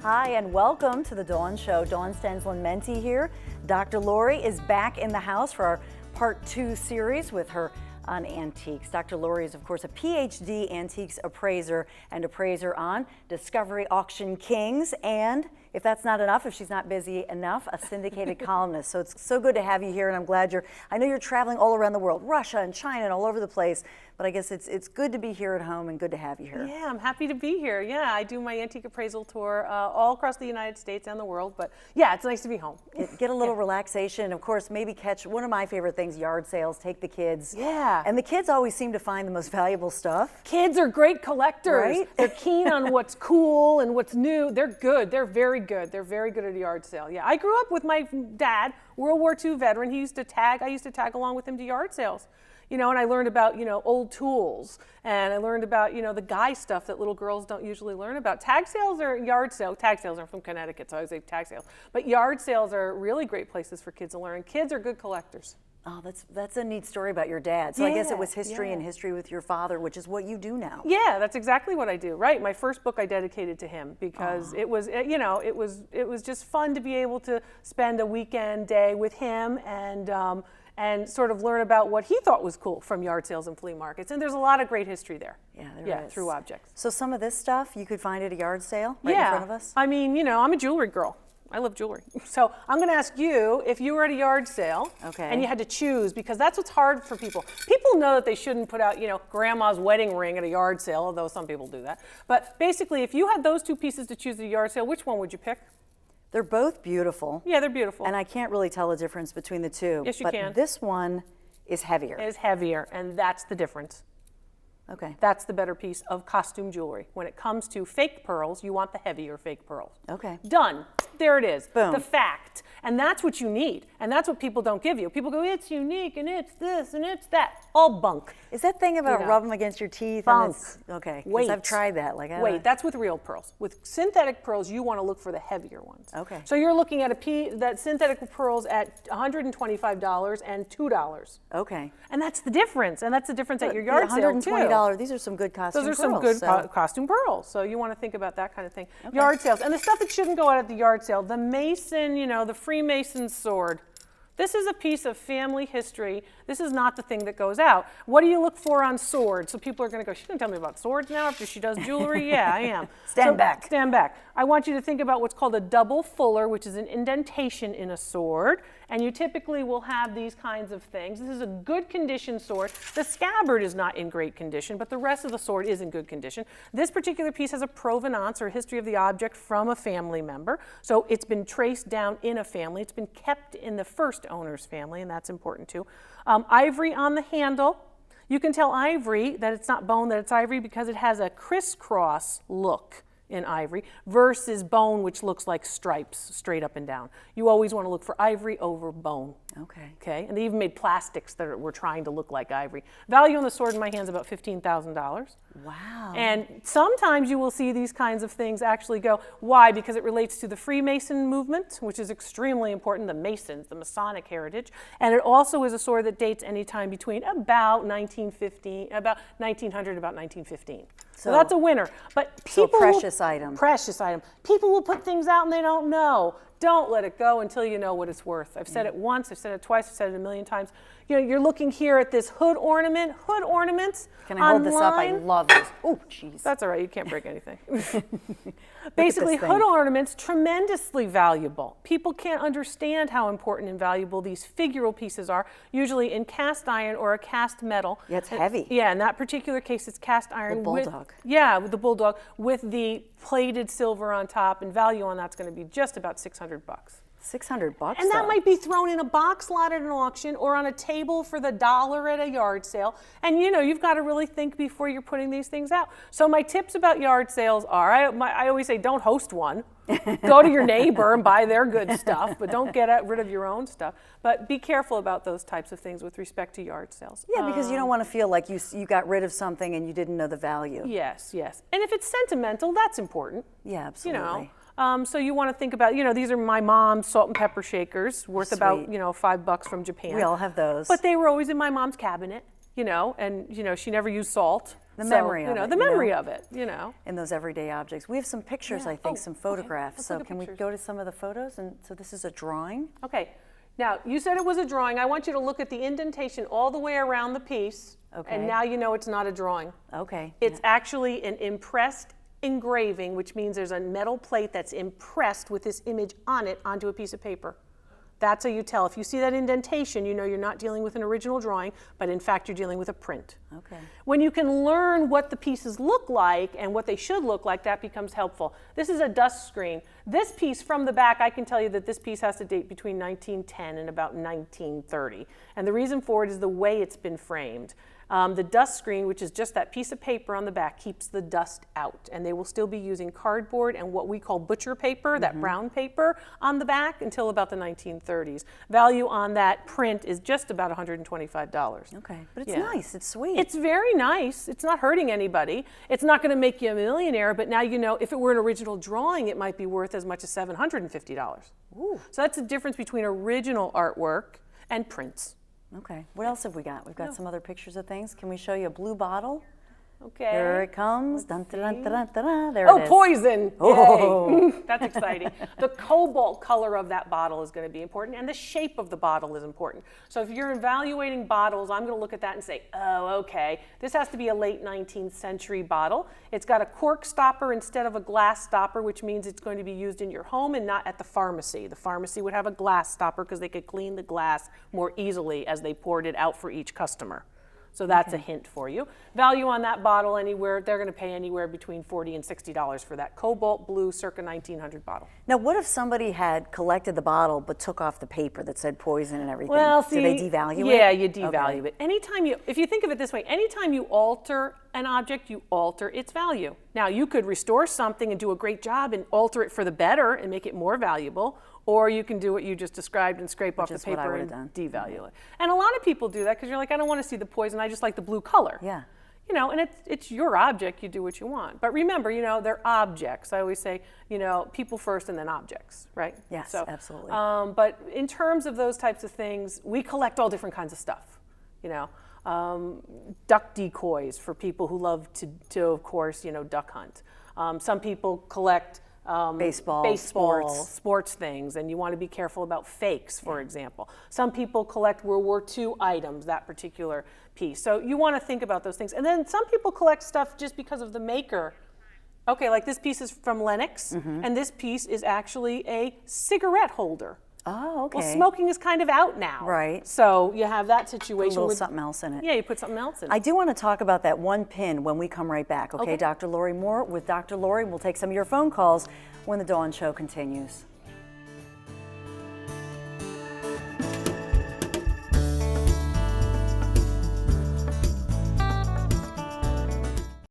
Hi, and welcome to the Dawn Show. Dawn Stensland-Menti here. Dr. Lori is back in the house for our Part 2 series with her on antiques. Dr. Lori is, of course, a PhD antiques appraiser and appraiser on Discovery Auction Kings, and if that's not enough, if she's not busy enough, a syndicated columnist. So it's so good to have you here, and I'm glad I know you're traveling all around the world, Russia and China and all over the place, but I guess it's good to be here at home and good to have you here. Yeah, I'm happy to be here. Yeah, I do my antique appraisal tour all across the United States and the world, but yeah, it's nice to be home. Get a little relaxation, and of course, maybe catch one of my favorite things, yard sales, take the kids. Yeah. And the kids always seem to find the most valuable stuff. Kids are great collectors. Right? They're keen on what's cool and what's new. They're good. They're very good. They're very good at a yard sale. Yeah, I grew up with my dad, World War II veteran. He used to tag. I used to tag along with him to yard sales. You know, and I learned about, old tools, and I learned about, the guy stuff that little girls don't usually learn about. Tag sales or yard sales, tag sales are from Connecticut, so I say tag sales. But yard sales are really great places for kids to learn. Kids are good collectors. Oh, that's a neat story about your dad. So I guess it was history and history with your father, which is what you do now. Yeah, that's exactly what I do. Right, my first book I dedicated to him because it was, it was just fun to be able to spend a weekend day with him and sort of learn about what he thought was cool from yard sales and flea markets. And there's a lot of great history there. Yeah, there is. Through objects. So some of this stuff you could find at a yard sale right in front of us? I mean, I'm a jewelry girl. I love jewelry. So I'm going to ask you, if you were at a yard sale and you had to choose, because that's what's hard for people. People know that they shouldn't put out, grandma's wedding ring at a yard sale, although some people do that. But basically, if you had those two pieces to choose at a yard sale, which one would you pick? They're both beautiful. Yeah, they're beautiful. And I can't really tell the difference between the two. Yes, you but can. This one is heavier. It is heavier, and that's the difference. Okay. That's the better piece of costume jewelry. When it comes to fake pearls, you want the heavier fake pearls. Okay. Done. There it is. Boom. The fact. And that's what you need. And that's what people don't give you. People go, it's unique, and it's this, and it's that. All bunk. Is that thing about rub them against your teeth? Bunk. Okay. Wait. I've tried that. Wait, that's with real pearls. With synthetic pearls, you want to look for the heavier ones. Okay. So you're looking at that synthetic pearls at $125 and $2. Okay. And that's the difference. And that's the difference at your yard sale, too. $120. These are some good costume pearls. Those are some good costume pearls. So you want to think about that kind of thing. Okay. Yard sales. And the stuff that shouldn't go out at the yard sale, the Mason, the Freemason sword. This is a piece of family history. This is not the thing that goes out. What do you look for on swords? So people are going to go, she's going to tell me about swords now after she does jewelry? Yeah, I am. Stand back. Stand back. I want you to think about what's called a double fuller, which is an indentation in a sword. And you typically will have these kinds of things. This is a good condition sword. The scabbard is not in great condition, but the rest of the sword is in good condition. This particular piece has a provenance or history of the object from a family member. So it's been traced down in a family. It's been kept in the first owner's family, and that's important too. Ivory on the handle. You can tell ivory that it's not bone, that it's ivory, because it has a crisscross look in ivory versus bone, which looks like stripes straight up and down. You always want to look for ivory over bone. Okay. And they even made plastics that were trying to look like ivory. Value on the sword in my hand is about $15,000. Wow. And sometimes you will see these kinds of things actually go. Why? Because it relates to the Freemason movement, which is extremely important, the Masons, the Masonic heritage. And it also is a sword that dates any time between about 1900, about 1915. So that's a winner. But people precious item. Precious item. People will put things out and they don't know. Don't let it go until you know what it's worth. I've said it once, I've said it twice, I've said it a million times. You're looking here at this hood ornament. Hood ornaments. Can I hold this up? I love this. Oh, jeez. That's all right, you can't break anything. Basically, hood ornaments, tremendously valuable. People can't understand how important and valuable these figural pieces are, usually in cast iron or a cast metal. Yeah, it's heavy. Yeah, in that particular case, it's cast iron. The bulldog. With the bulldog, with the plated silver on top, and value on that's going to be just about $600. $600. And that might be thrown in a box lot at an auction or on a table for the dollar at a yard sale. And you've got to really think before you're putting these things out. So my tips about yard sales are, I always say don't host one. Go to your neighbor and buy their good stuff, but don't get rid of your own stuff. But be careful about those types of things with respect to yard sales. Yeah, because you don't want to feel like you got rid of something and you didn't know the value. Yes. And if it's sentimental, that's important. Yeah, absolutely. So you want to think about, these are my mom's salt and pepper shakers worth about, $5 from Japan. We all have those. But they were always in my mom's cabinet, and she never used salt. The memory of it, the you memory know? of it, you know. In those everyday objects. We have some pictures, I think, some Okay. photographs. Let's So look at can we pictures. go to some of the photos? And so this is a drawing. Okay, now you said it was a drawing. I want you to look at the indentation all the way around the piece. Okay. And now you know it's not a drawing. Okay. It's actually an impressed engraving, which means there's a metal plate that's impressed with this image on it onto a piece of paper. That's how you tell. If you see that indentation, you know you're not dealing with an original drawing, but in fact you're dealing with a print. Okay. When you can learn what the pieces look like and what they should look like, that becomes helpful. This is a dust screen. This piece from the back, I can tell you that this piece has to date between 1910 and about 1930. And the reason for it is the way it's been framed. The dust screen, which is just that piece of paper on the back, keeps the dust out. And they will still be using cardboard and what we call butcher paper, that brown paper, on the back until about the 1930s. Value on that print is just about $125. Okay. But it's Yeah. nice. It's sweet. It's very nice. It's not hurting anybody. It's not going to make you a millionaire, but now you know if it were an original drawing, it might be worth as much as $750. Ooh. So that's the difference between original artwork and prints. Okay. What else have we got? We've got some other pictures of things. Can we show you a blue bottle? Okay. Here it comes. Dun, dun, dun, dun, dun, dun. There Oh, it is. poison! Oh. Yay. That's exciting. The cobalt color of that bottle is going to be important, and the shape of the bottle is important. So if you're evaluating bottles, I'm going to look at that and say, oh, okay, this has to be a late 19th century bottle. It's got a cork stopper instead of a glass stopper, which means it's going to be used in your home and not at the pharmacy. The pharmacy would have a glass stopper because they could clean the glass more easily as they poured it out for each customer. So that's a hint for you. Value on that bottle anywhere, they're going to pay anywhere between $40 and $60 for that cobalt blue circa 1900 bottle. Now, what if somebody had collected the bottle but took off the paper that said poison and everything? Well, Do they devalue it? Yeah, you devalue Okay. it. Anytime you, if you think of it this way, anytime you alter an object, you alter its value. Now, you could restore something and do a great job and alter it for the better and make it more valuable, or you can do what you just described and scrape off the is what I paper would've and done. devalue it. And a lot of people do that because you're like, I don't want to see the poison, I just like the blue color. Yeah. You know, and it's your object, you do what you want. But remember, you know, they're objects. I always say, you know, people first and then objects, right? Yes, absolutely. But in terms of those types of things, we collect all different kinds of stuff, you know. Duck decoys for people who love to of course, you know, duck hunt. Some people collect Baseball, sports things, and you want to be careful about fakes, for example. Some people collect World War II items, that particular piece. So you want to think about those things. And then some people collect stuff just because of the maker. Okay, like this piece is from Lenox, and this piece is actually a cigarette holder. Oh, okay. Well, smoking is kind of out now. Right. So you have that situation. A little with something else in it. Yeah, you put something else in it. I do want to talk about that one pin when we come right back. Okay, Okay. Dr. Lori Moore with Dr. Lori. We'll take some of your phone calls when the Dawn Show continues.